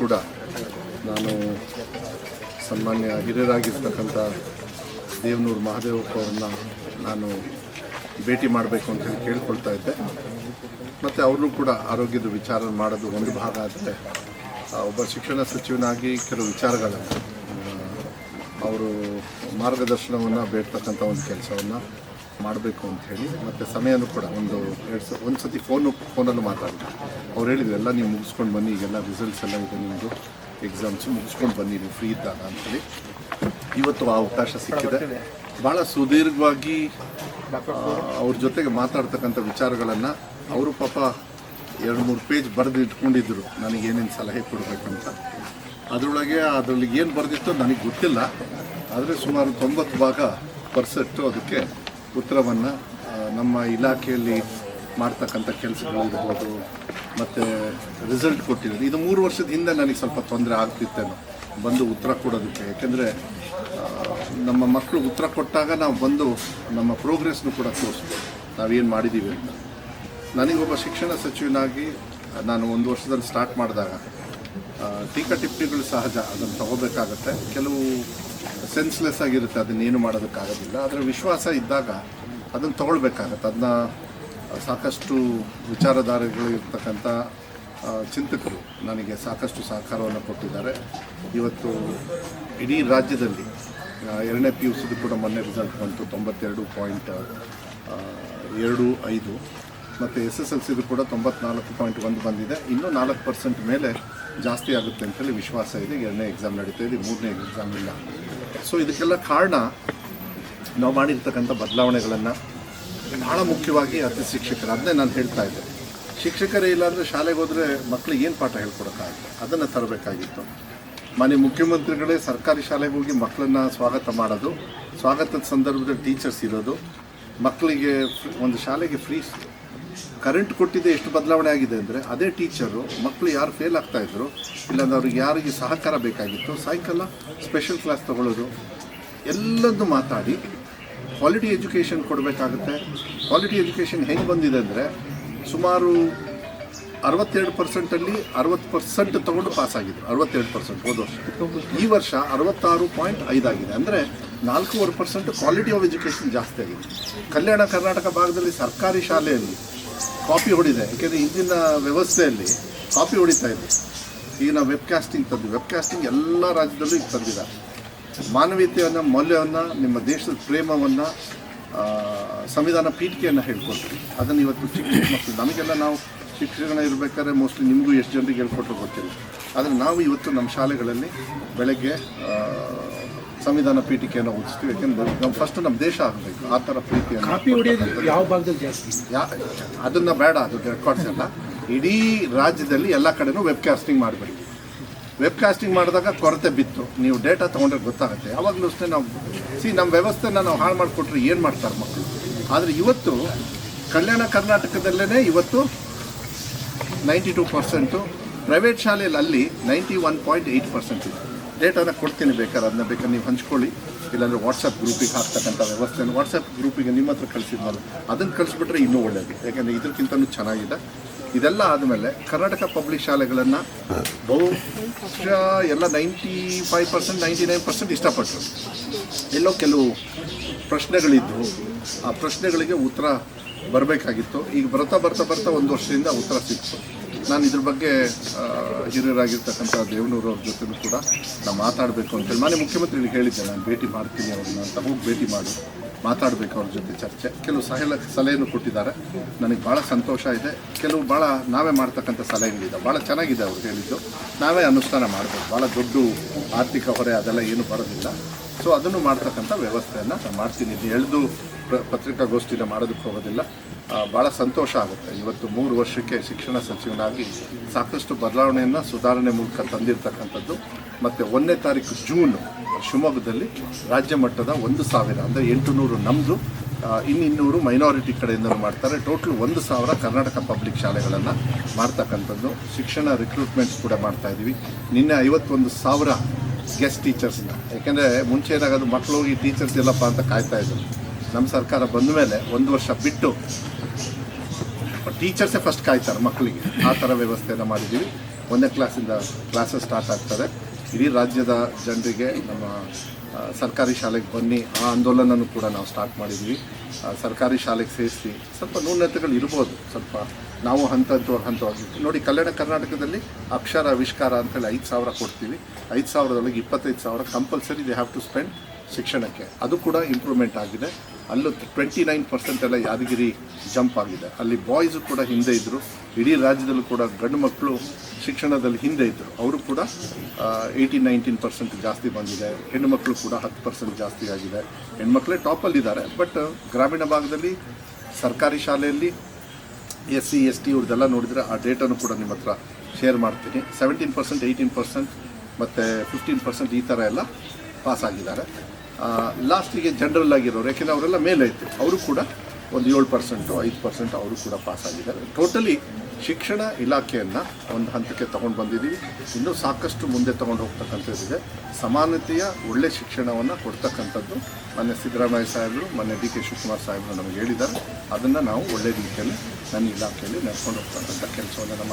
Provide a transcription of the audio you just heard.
ಕೂಡ ನಾನು ಸನ್ಮಾನ್ಯ ಹಿರಿಯರಾಗಿರ್ತಕ್ಕಂಥ ದೇವನೂರು ಮಹಾದೇವಪ್ಪ ಅವ್ರನ್ನ ನಾನು ಭೇಟಿ ಮಾಡಬೇಕು ಅಂತ ಹೇಳಿ ಕೇಳ್ಕೊಳ್ತಾ ಇದ್ದೆ. ಮತ್ತು ಅವ್ರನ್ನೂ ಕೂಡ ಆರೋಗ್ಯದ ವಿಚಾರ ಮಾಡೋದು ಒಂದು ಭಾಗ ಆದರೆ, ಒಬ್ಬ ಶಿಕ್ಷಣ ಸಚಿವನಾಗಿ ಕೆಲವು ವಿಚಾರಗಳನ್ನು ಅವರು ಮಾರ್ಗದರ್ಶನವನ್ನು ಬೇಡ್ತಕ್ಕಂಥ ಒಂದು ಕೆಲಸವನ್ನು ಮಾಡಬೇಕು ಅಂತ ಹೇಳಿ, ಮತ್ತು ಸಮಯನೂ ಕೂಡ ಒಂದು ಸತಿ ಫೋನಲ್ಲೂ ಮಾತಾಡಿದ್ರು. ಅವ್ರು ಹೇಳಿದ್ರು, ಎಲ್ಲ ನೀವು ಮುಗಿಸ್ಕೊಂಡು ಬನ್ನಿ, ಈಗೆಲ್ಲ ರಿಸಲ್ಟ್ಸ್ ಎಲ್ಲ ಇದೆ, ನಿಮ್ಮದು ಎಕ್ಸಾಮ್ಸು ಮುಗಿಸ್ಕೊಂಡು ಬನ್ನಿ ನೀವು ಫ್ರೀ ಇದ್ದಾಗ ಅಂಥೇಳಿ. ಇವತ್ತು ಆ ಅವಕಾಶ ಸಿಕ್ಕಿದೆ. ಭಾಳ ಸುದೀರ್ಘವಾಗಿ ಅವ್ರ ಜೊತೆಗೆ ಮಾತಾಡ್ತಕ್ಕಂಥ ವಿಚಾರಗಳನ್ನು ಅವರು ಪಾಪ 2-3 ಪೇಜ್ ಬರೆದು ಇಟ್ಕೊಂಡಿದ್ದರು ನನಗೇನೇನು ಸಲಹೆ ಕೊಡಬೇಕಂತ. ಅದರಲ್ಲಿ ಏನು ಬರೆದಿತ್ತೋ ನನಗೆ ಗೊತ್ತಿಲ್ಲ, ಆದರೆ ಸುಮಾರು 90% ಅದಕ್ಕೆ ಉತ್ತರವನ್ನು ನಮ್ಮ ಇಲಾಖೆಯಲ್ಲಿ ಮಾಡ್ತಕ್ಕಂಥ ಕೆಲಸಗಳಿರ್ಬೋದು ಮತ್ತು ರಿಸಲ್ಟ್ ಕೊಟ್ಟಿರೋದು. ಇದು 3 ವರ್ಷದ ಹಿಂದೆ ನನಗೆ ಸ್ವಲ್ಪ ತೊಂದರೆ ಆಗ್ತಿತ್ತೇನೋ ಬಂದು ಉತ್ತರ ಕೊಡೋದಕ್ಕೆ. ಯಾಕೆಂದರೆ ನಮ್ಮ ಮಕ್ಕಳು ಉತ್ತರ ಕೊಟ್ಟಾಗ ನಾವು ಬಂದು ನಮ್ಮ ಪ್ರೋಗ್ರೆಸ್ನು ಕೂಡ ತೋರಿಸ್ಬೋದು, ನಾವೇನು ಮಾಡಿದ್ದೀವಿ ಅಂತ. ನನಗೊಬ್ಬ ಶಿಕ್ಷಣ ಸಚಿವನಾಗಿ ನಾನು 1 ವರ್ಷದಲ್ಲಿ ಸ್ಟಾರ್ಟ್ ಮಾಡಿದಾಗ ಟೀಕಾ ಟಿಪ್ಪಣಿಗಳು ಸಹಜ, ಅದನ್ನು ತಗೋಬೇಕಾಗತ್ತೆ. ಕೆಲವು ಸೆನ್ಸ್ಲೆಸ್ ಆಗಿರುತ್ತೆ, ಅದನ್ನೇನು ಮಾಡೋದಕ್ಕಾಗೋದಿಲ್ಲ. ಅದರ ವಿಶ್ವಾಸ ಇದ್ದಾಗ ಅದನ್ನು ತೊಗೊಳ್ಬೇಕಾಗತ್ತೆ. ಅದನ್ನ ಸಾಕಷ್ಟು ವಿಚಾರಧಾರೆಗಳು ಇರ್ತಕ್ಕಂಥ ಚಿಂತಕರು ನನಗೆ ಸಾಕಷ್ಟು ಸಹಕಾರವನ್ನು ಕೊಟ್ಟಿದ್ದಾರೆ. ಇವತ್ತು ಇಡೀ ರಾಜ್ಯದಲ್ಲಿ 2ನೇ PUC ಕೂಡ ಮೊನ್ನೆ ರಿಸಲ್ಟ್ ಬಂತು, 92.25, ಮತ್ತು SSLC ಕೂಡ 94.1 ಬಂದಿದೆ. ಇನ್ನೂ 4% ಮೇಲೆ ಜಾಸ್ತಿ ಆಗುತ್ತೆ ಅಂತೇಳಿ ವಿಶ್ವಾಸ ಇದೆ. 2ನೇ ಎಕ್ಸಾಮ್ ನಡೀತಾ ಇದೆ, 3ನೇ ಎಕ್ಸಾಮ್ ಇಲ್ಲ. ಸೊ ಇದಕ್ಕೆಲ್ಲ ಕಾರಣ ನಾವು ಮಾಡಿರ್ತಕ್ಕಂಥ ಬದಲಾವಣೆಗಳನ್ನು, ಭಾಳ ಮುಖ್ಯವಾಗಿ ಅತಿ ಶಿಕ್ಷಕರು. ಅದನ್ನೇ ನಾನು ಹೇಳ್ತಾ ಇದ್ದೆ, ಶಿಕ್ಷಕರೇ ಇಲ್ಲಾಂದರೆ ಶಾಲೆಗೆ ಹೋದರೆ ಮಕ್ಕಳಿಗೆ ಏನು ಪಾಠ ಹೇಳ್ಕೊಡೋಕ್ಕಾಗುತ್ತೆ, ಅದನ್ನು ತರಬೇಕಾಗಿತ್ತು. ಮಾನ್ಯ ಮುಖ್ಯಮಂತ್ರಿಗಳೇ ಸರ್ಕಾರಿ ಶಾಲೆಗೆ ಹೋಗಿ ಮಕ್ಕಳನ್ನು ಸ್ವಾಗತ ಮಾಡೋದು, ಸ್ವಾಗತದ ಸಂದರ್ಭದಲ್ಲಿ ಟೀಚರ್ಸ್ ಇರೋದು, ಮಕ್ಕಳಿಗೆ ಒಂದು ಶಾಲೆಗೆ ಫ್ರೀ ಕರೆಂಟ್ ಕೊಟ್ಟಿದೆ. ಎಷ್ಟು ಬದಲಾವಣೆ ಆಗಿದೆ ಅಂದರೆ, ಅದೇ ಟೀಚರು ಮಕ್ಕಳು ಯಾರು ಫೇಲ್ ಆಗ್ತಾಯಿದ್ರು, ಇಲ್ಲಾಂದ್ರೆ ಅವ್ರಿಗೆ ಯಾರಿಗೆ ಸಹಕಾರ ಬೇಕಾಗಿತ್ತು, ಸಾಯಂಕಾಲ ಸ್ಪೆಷಲ್ ಕ್ಲಾಸ್ ತೊಗೊಳ್ಳೋದು, ಎಲ್ಲದೂ ಮಾತಾಡಿ ಕ್ವಾಲಿಟಿ ಎಜುಕೇಷನ್ ಕೊಡಬೇಕಾಗುತ್ತೆ. ಕ್ವಾಲಿಟಿ ಎಜುಕೇಷನ್ ಹೆಂಗೆ ಬಂದಿದೆ ಅಂದರೆ, ಸುಮಾರು 62%ಅಲ್ಲಿ 60% ತೊಗೊಂಡು ಪಾಸಾಗಿದ್ರು. 62% ಹೋದ ವರ್ಷ. ಈ ವರ್ಷ 66.5 ಆಗಿದೆ. ಅಂದರೆ 4.25% ಕ್ವಾಲಿಟಿ ಆಫ್ ಎಜುಕೇಷನ್ ಜಾಸ್ತಿ ಆಗಿದೆ. ಕಲ್ಯಾಣ ಕರ್ನಾಟಕ ಭಾಗದಲ್ಲಿ ಸರ್ಕಾರಿ ಶಾಲೆಯಲ್ಲಿ ಕಾಪಿ ಹೊಡಿದೆ. ಯಾಕೆಂದರೆ ಇಂದಿನ ವ್ಯವಸ್ಥೆಯಲ್ಲಿ ಕಾಪಿ ಹೊಡಿತಾ ಇದೆ. ಈಗ ನಾವು ವೆಬ್ಕಾಸ್ಟಿಂಗ್ ತಂದು, ವೆಬ್ಕಾಸ್ಟಿಂಗ್ ಎಲ್ಲ ರಾಜ್ಯದಲ್ಲೂ ಈಗ ತಂದಿದ್ದಾರೆ. ಮಾನವೀಯತೆಯನ್ನು, ಮೌಲ್ಯವನ್ನು, ನಿಮ್ಮ ದೇಶದ ಪ್ರೇಮವನ್ನು, ಸಂವಿಧಾನ ಪೀಠಿಕೆಯನ್ನು ಹೇಳ್ಕೊಡ್ತೀವಿ. ಅದನ್ನು ಇವತ್ತು ಚಿಕ್ಕ ಮಕ್ಕಳು, ನಮಗೆಲ್ಲ ನಾವು ಶಿಕ್ಷಣ ಇರಬೇಕಾದ್ರೆ ಮೋಸ್ಟ್ಲಿ ನಿಮಗೂ ಎಷ್ಟು ಜನರಿಗೆ ಹೇಳ್ಕೊಟ್ರು ಗೊತ್ತಿಲ್ಲ. ಆದರೆ ನಾವು ಇವತ್ತು ನಮ್ಮ ಶಾಲೆಗಳಲ್ಲಿ ಬೆಳಗ್ಗೆ ಸಂವಿಧಾನ ಪೀಠಿಕೆಯನ್ನು ಓದಿಸ್ತೀವಿ. ಯಾಕೆಂದರೆ ನಾವು ಫಸ್ಟ್ ನಮ್ಮ ದೇಶ ಆಗಬೇಕು, ಆ ಥರ ಪ್ರೀತಿಯನ್ನು. ಯಾವ ಭಾಗದಲ್ಲಿ ಜಾಸ್ತಿ ಅದನ್ನು ಬೇಡ, ಅದು ರೆಕಾರ್ಡ್ಸ್ ಎಲ್ಲ ಇಡೀ ರಾಜ್ಯದಲ್ಲಿ ಎಲ್ಲ ಕಡೆನೂ ವೆಬ್ಕಾಸ್ಟಿಂಗ್ ಮಾಡಬೇಕು. ವೆಬ್ಕಾಸ್ಟಿಂಗ್ ಮಾಡಿದಾಗ ಕೊರತೆ ಬಿತ್ತು. ನೀವು ಡೇಟಾ ತೊಗೊಂಡ್ರೆ ಗೊತ್ತಾಗುತ್ತೆ. ಯಾವಾಗಲೂ ಅಷ್ಟೇ ನಾವು ನಮ್ಮ ವ್ಯವಸ್ಥೆನ ನಾವು ಹಾಳು ಮಾಡಿಕೊಟ್ರೆ ಏನು ಮಾಡ್ತಾರೆ ಮಕ್ಕಳು. ಆದರೆ ಇವತ್ತು ಕಲ್ಯಾಣ ಕರ್ನಾಟಕದಲ್ಲೇ ಇವತ್ತು 92%, ಪ್ರೈವೇಟ್ ಶಾಲೆಯಲ್ಲಿ ಅಲ್ಲಿ 91.8% ಇದೆ. ಡೇಟಾನ ಕೊಡ್ತೀನಿ, ಬೇಕಾದ್ರೆ ಅದನ್ನ ಬೇಕಾದ್ರೆ ನೀವು ಹಂಚ್ಕೊಳ್ಳಿ. ಇಲ್ಲಾಂದರೆ ವಾಟ್ಸಪ್ ಗ್ರೂಪಿಗೆ ಹಾಕ್ತಕ್ಕಂಥ ವ್ಯವಸ್ಥೆಯನ್ನು ವಾಟ್ಸಪ್ ಗ್ರೂಪಿಗೆ ನಿಮ್ಮ ಹತ್ರ ಕಳಿಸಿದ್ನಲ್ಲ, ಅದನ್ನು ಕಳಿಸ್ಬಿಟ್ರೆ ಇನ್ನೂ ಒಳ್ಳೆಯದು. ಯಾಕೆಂದರೆ ಇದಕ್ಕಿಂತಲೂ ಚೆನ್ನಾಗಿದೆ. ಇದೆಲ್ಲ ಆದಮೇಲೆ ಕರ್ನಾಟಕ ಪಬ್ಲಿಕ್ ಶಾಲೆಗಳನ್ನು ಬಹುಶಃ ಎಲ್ಲ 95%, 99% ಇಷ್ಟಪಟ್ಟರು. ಎಲ್ಲೋ ಕೆಲವು ಪ್ರಶ್ನೆಗಳಿದ್ದವು, ಆ ಪ್ರಶ್ನೆಗಳಿಗೆ ಉತ್ತರ ಬರಬೇಕಾಗಿತ್ತು. ಈಗ ಬರ್ತಾ 1 ವರ್ಷದಿಂದ ಉತ್ತರ ಸಿಕ್ತು. ನಾನು ಇದ್ರ ಬಗ್ಗೆ ಹಿರಿಯರಾಗಿರ್ತಕ್ಕಂಥ ದೇವನೂರು ಅವ್ರ ಜೊತೆಲೂ ಕೂಡ ನಾನು ಮಾತಾಡಬೇಕು ಅಂತೇಳಿ ಮಾನ್ಯ ಮುಖ್ಯಮಂತ್ರಿಗಳಿಗೆ ಹೇಳಿದ್ದೆ. ನಾನು ಭೇಟಿ ಮಾಡ್ತೀನಿ ಅವ್ರನ್ನ ಅಂತ. ಹೋಗಿ ಭೇಟಿ ಮಾಡಿ ಮಾತಾಡಬೇಕು ಅವ್ರ ಜೊತೆ ಚರ್ಚೆ. ಕೆಲವು ಸಲಹೆಯನ್ನು ಕೊಟ್ಟಿದ್ದಾರೆ, ನನಗೆ ಭಾಳ ಸಂತೋಷ ಇದೆ. ಕೆಲವು ಭಾಳ ನಾವೇ ಮಾಡ್ತಕ್ಕಂಥ ಸಲಹೆಗಳಿದೆ, ಭಾಳ ಚೆನ್ನಾಗಿದೆ ಅವ್ರು ಹೇಳಿದ್ದು. ನಾವೇ ಅನುಷ್ಠಾನ ಮಾಡಬೇಕು. ಭಾಳ ದೊಡ್ಡ ಆರ್ಥಿಕ ಹೊರೆ ಅದೆಲ್ಲ ಏನು ಬರೋದಿಲ್ಲ. ಸೊ ಅದನ್ನು ಮಾಡ್ತಕ್ಕಂಥ ವ್ಯವಸ್ಥೆಯನ್ನು ನಾನು ಮಾಡ್ತೀನಿ. ಇದು ಎಳೆದು ಪತ್ರಿಕಾಗೋಷ್ಠಿನ ಮಾಡೋದಕ್ಕೆ ಹೋಗೋದಿಲ್ಲ. ಭಾಳ ಸಂತೋಷ ಆಗುತ್ತೆ. ಇವತ್ತು 3 ವರ್ಷಕ್ಕೆ ಶಿಕ್ಷಣ ಸಚಿವನಾಗಿ ಸಾಕಷ್ಟು ಬದಲಾವಣೆಯನ್ನು ಸುಧಾರಣೆ ಮೂಲಕ ತಂದಿರತಕ್ಕಂಥದ್ದು. ಮತ್ತು 1ನೇ ತಾರೀಕು ಜೂನ್ ಶಿವಮೊಗ್ಗದಲ್ಲಿ ರಾಜ್ಯ ಮಟ್ಟದ 1,000 ಅಂದರೆ 800 ನಮ್ಮದು, 200 ಮೈನಾರಿಟಿ ಕಡೆಯಿಂದಲೂ ಮಾಡ್ತಾರೆ. ಟೋಟಲ್ 1,000 ಕರ್ನಾಟಕ ಪಬ್ಲಿಕ್ ಶಾಲೆಗಳನ್ನು ಮಾಡ್ತಕ್ಕಂಥದ್ದು. ಶಿಕ್ಷಣ ರಿಕ್ರೂಟ್ಮೆಂಟ್ಸ್ ಕೂಡ ಮಾಡ್ತಾಯಿದ್ದೀವಿ. ನಿನ್ನೆ 51,000 ಗೆಸ್ಟ್ ಟೀಚರ್ಸ್ನ. ಯಾಕೆಂದರೆ ಮುಂಚೆ ಏನಾಗೋದು, ಮಕ್ಕಳು ಹೋಗಿ ಟೀಚರ್ಸ್ ಎಲ್ಲಪ್ಪ ಅಂತ ಕಾಯ್ತಾಯಿದ್ರು. ನಮ್ಮ ಸರ್ಕಾರ ಬಂದ ಮೇಲೆ 1 ವರ್ಷ ಬಿಟ್ಟು ಟೀಚರ್ಸೇ ಫಸ್ಟ್ ಕಾಯ್ತಾರೆ ಮಕ್ಕಳಿಗೆ. ಆ ಥರ ವ್ಯವಸ್ಥೆಯನ್ನು ಮಾಡಿದ್ದೀವಿ. 1ನೇ ಕ್ಲಾಸಿಂದ ಕ್ಲಾಸಸ್ ಸ್ಟಾರ್ಟ್ ಆಗ್ತದೆ. ಇಡೀ ರಾಜ್ಯದ ಜನರಿಗೆ ನಮ್ಮ ಸರ್ಕಾರಿ ಶಾಲೆಗೆ ಬನ್ನಿ ಆ ಆಂದೋಲನನೂ ಕೂಡ ನಾವು ಸ್ಟಾರ್ಟ್ ಮಾಡಿದ್ವಿ. ಸರ್ಕಾರಿ ಶಾಲೆಗೆ ಸೇರಿಸಿ ಸ್ವಲ್ಪ ನ್ಯೂನತೆಗಳು ಇರ್ಬೋದು, ಸ್ವಲ್ಪ ನಾವು ಹಂತವಾಗಿ ನೋಡಿ. ಕಲ್ಯಾಣ ಕರ್ನಾಟಕದಲ್ಲಿ ಅಕ್ಷರ ಆವಿಷ್ಕಾರ ಅಂತೇಳಿ 5,000 ಕೊಡ್ತೀವಿ. 5,000ದೊಳಗೆ 25,000 compulsory they have to spend ಶಿಕ್ಷಣಕ್ಕೆ. ಅದು ಕೂಡ ಇಂಪ್ರೂವ್ಮೆಂಟ್ ಆಗಿದೆ. ಅಲ್ಲೂ 29% ಎಲ್ಲ ಯಾದಗಿರಿ ಜಂಪ್ ಆಗಿದೆ. ಅಲ್ಲಿ ಬಾಯ್ಸು ಕೂಡ ಹಿಂದೆ ಇದ್ದರು. ಇಡೀ ರಾಜ್ಯದಲ್ಲೂ ಕೂಡ ಗಂಡು ಮಕ್ಕಳು ಶಿಕ್ಷಣದಲ್ಲಿ ಹಿಂದೆ ಇದ್ದರು. ಅವರು ಕೂಡ 18-19% ಜಾಸ್ತಿ ಬಂದಿದೆ. ಹೆಣ್ಣು ಮಕ್ಕಳು ಕೂಡ 10% ಜಾಸ್ತಿ ಆಗಿದೆ. ಹೆಣ್ಮಕ್ಳೇ ಟಾಪಲ್ಲಿದ್ದಾರೆ. ಬಟ್ ಗ್ರಾಮೀಣ ಭಾಗದಲ್ಲಿ ಸರ್ಕಾರಿ ಶಾಲೆಯಲ್ಲಿ SC ST ಇವ್ರದ್ದೆಲ್ಲ ನೋಡಿದರೆ ಆ ಡೇಟಾನು ಕೂಡ ನಿಮ್ಮ ಹತ್ರ ಶೇರ್ ಮಾಡ್ತೀನಿ. 17%, 18% ಮತ್ತು 15% ಈ ಥರ ಎಲ್ಲ ಪಾಸ್ ಆಗಿದ್ದಾರೆ. ಲಾಸ್ಟಿಗೆ ಜನರಲ್ ಆಗಿರೋರು, ಯಾಕೆಂದರೆ ಅವರೆಲ್ಲ ಮೇಲೆ ಇತ್ತು, ಅವರು ಕೂಡ ಒಂದು 7%, 5% ಅವರು ಕೂಡ ಪಾಸ್ ಆಗಿದ್ದಾರೆ. ಟೋಟಲಿ ಶಿಕ್ಷಣ ಇಲಾಖೆಯನ್ನು ಒಂದು ಹಂತಕ್ಕೆ ತೊಗೊಂಡು ಬಂದಿದ್ದೀವಿ. ಇನ್ನೂ ಸಾಕಷ್ಟು ಮುಂದೆ ತೊಗೊಂಡು ಹೋಗ್ತಕ್ಕಂಥದ್ದಿದೆ. ಸಮಾನತೆಯ ಒಳ್ಳೆಯ ಶಿಕ್ಷಣವನ್ನು ಕೊಡ್ತಕ್ಕಂಥದ್ದು ಮೊನ್ನೆ ಸಿದ್ದರಾಮಯ್ಯ ಸಾಹೇಬರು, ಮೊನ್ನೆ DK ಶಿವಕುಮಾರ್ ಸಾಹೇಬರು ನಮಗೆ ಹೇಳಿದ್ದಾರೆ. ಅದನ್ನು ನಾವು ಒಳ್ಳೆಯ ರೀತಿಯಲ್ಲಿ ನನ್ನ ಇಲಾಖೆಯಲ್ಲಿ ನಡ್ಕೊಂಡು ಹೋಗ್ತಕ್ಕಂಥ ಕೆಲಸವನ್ನು